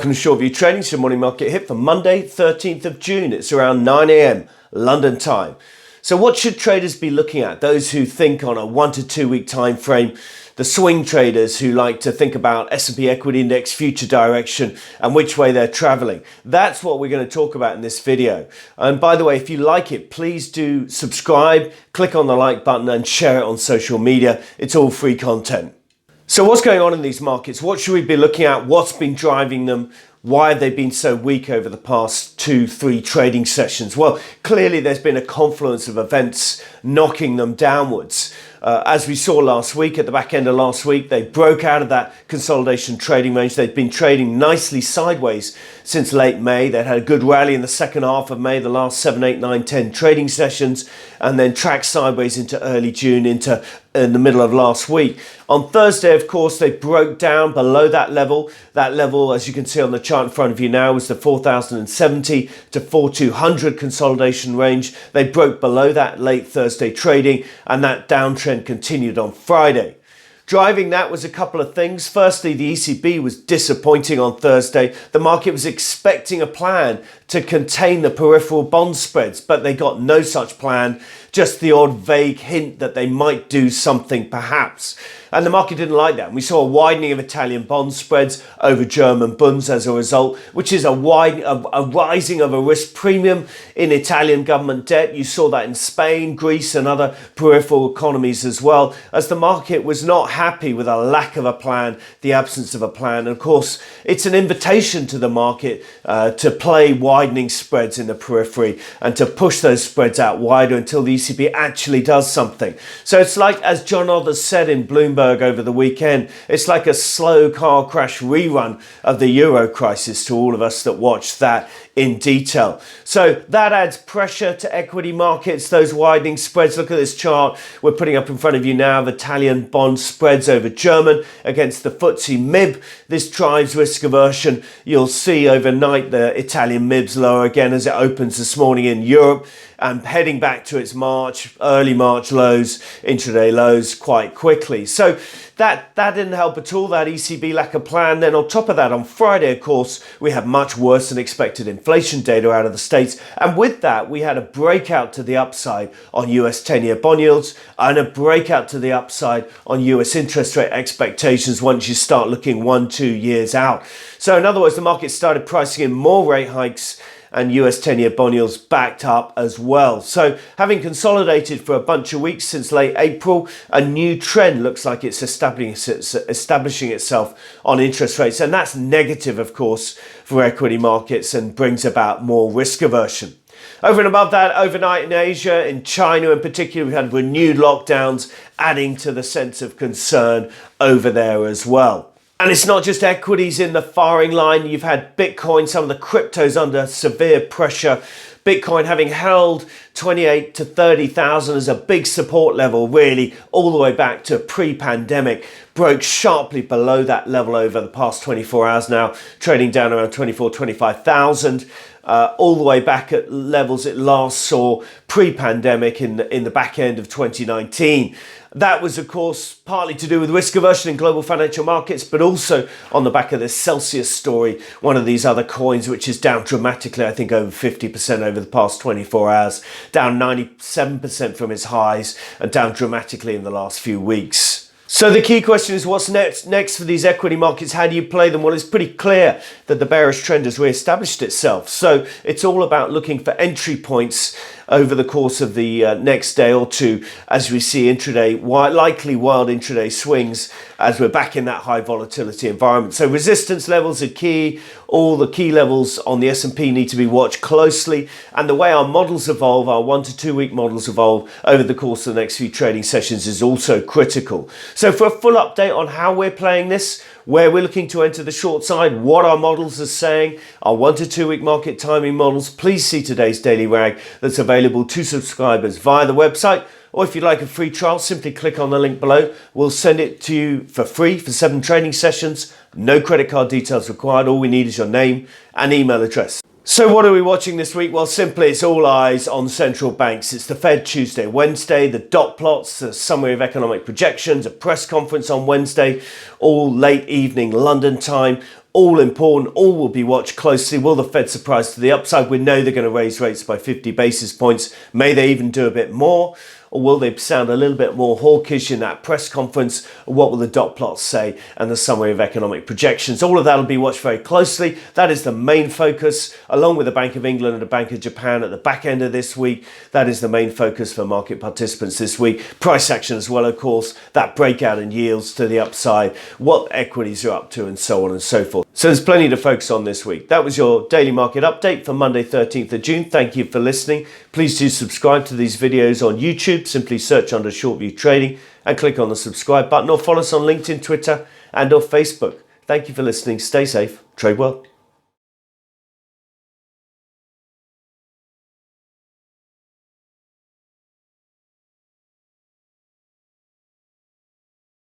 Welcome to Short View Trading, so morning market hit for Monday, 13th of June. It's around 9 a.m. London time. So what should traders be looking at? Those who think on a 1 to 2 week time frame, the swing traders who like to think about S&P equity index future direction and which way they're traveling. That's what we're going to talk about in this video. And by the way, if you like it, please do subscribe, click on the like button and share it on social media. It's all free content. So what's going on in these markets? What should we be looking at? What's been driving them? Why have they been so weak over the past 2-3 trading sessions? Well, clearly there's been a confluence of events knocking them downwards. As we saw last week, at the back end of last week, they broke out of that consolidation trading range. They'd been trading nicely sideways since late May. They'd had a good rally in the second half of May, the last 7, 8, 9, 10 trading sessions, and then tracked sideways into early June, in the middle of last week. On Thursday, of course, they broke down below that level. That level, as you can see on the chart in front of you now, was the 4,070 to 4,200 consolidation range. They broke below that late Thursday trading, and that downtrend continued on Friday. Driving that was a couple of things. Firstly, the ECB was disappointing on Thursday. The market was expecting a plan to contain the peripheral bond spreads, but they got no such plan, just the odd vague hint that they might do something perhaps. And the market didn't like that. We saw a widening of Italian bond spreads over German bunds as a result, which is a rising of a risk premium in Italian government debt. You saw that in Spain, Greece and other peripheral economies as well, as the market was not happy with a lack of a plan, the absence of a plan. And of course, it's an invitation to the market to play widening spreads in the periphery and to push those spreads out wider until the ECB actually does something. So it's like, as John Others said in Bloomberg over the weekend, it's like a slow car crash rerun of the Euro crisis to all of us that watched that in detail. So that adds pressure to equity markets, those widening spreads. Look at this chart we're putting up in front of you now of Italian bond spreads over German against the FTSE MIB. This drives risk aversion. You'll see overnight the Italian MIBs lower again as it opens this morning in Europe and heading back to its early March lows, intraday lows quite quickly. So that didn't help at all, that ECB lack of plan. Then on top of that, on Friday, of course, we had much worse than expected inflation data out of the States. And with that, we had a breakout to the upside on US 10-year bond yields and a breakout to the upside on US interest rate expectations once you start looking 1-2 years out. So in other words, the market started pricing in more rate hikes and US 10-year bond yields backed up as well. So having consolidated for a bunch of weeks since late April, a new trend looks like it's establishing itself on interest rates. And that's negative, of course, for equity markets and brings about more risk aversion. Over and above that, overnight in Asia, in China in particular, we've had renewed lockdowns, adding to the sense of concern over there as well. And it's not just equities in the firing line. You've had Bitcoin, some of the cryptos under severe pressure. Bitcoin having held 28 to 30,000 as a big support level, really all the way back to pre-pandemic, broke sharply below that level over the past 24 hours now, trading down around 24, 25,000. All the way back at levels it last saw pre-pandemic in the back end of 2019. That was, of course, partly to do with risk aversion in global financial markets, but also on the back of this Celsius story, one of these other coins, which is down dramatically, I think over 50% over the past 24 hours, down 97% from its highs and down dramatically in the last few weeks. So the key question is, what's next for these equity markets? How do you play them? Well, it's pretty clear that the bearish trend has re-established itself. So it's all about looking for entry points over the course of the next day or two as we see intraday, likely wild intraday swings as we're back in that high volatility environment. So resistance levels are key. All the key levels on the S&P need to be watched closely. And the way our models evolve, our 1 to 2 week models evolve over the course of the next few trading sessions is also critical. So for a full update on how we're playing this, where we're looking to enter the short side, what our models are saying, our 1 to 2 week market timing models, please see today's daily rag that's available to subscribers via the website. Or if you'd like a free trial, simply click on the link below. We'll send it to you for free for 7 trading sessions. No credit card details required. All we need is your name and email address. So what are we watching this week? Well, simply it's all eyes on central banks. It's the Fed Tuesday, Wednesday, the dot plots, the summary of economic projections, a press conference on Wednesday, all late evening London time. all important, all will be watched closely. Will the Fed surprise to the upside? We know they're going to raise rates by 50 basis points. May they even do a bit more? Or will they sound a little bit more hawkish in that press conference? Or what will the dot plots say and the summary of economic projections? All of that will be watched very closely. That is the main focus, along with the Bank of England and the Bank of Japan at the back end of this week. That is the main focus for market participants this week. Price action as well, of course, that breakout in yields to the upside, what equities are up to, and so on and so forth. So there's plenty to focus on this week. That was your daily market update for Monday, 13th of June. Thank you for listening. Please do subscribe to these videos on YouTube. Simply search under Short View Trading and click on the subscribe button, or follow us on LinkedIn, Twitter, and or Facebook. Thank you for listening. Stay safe. Trade well.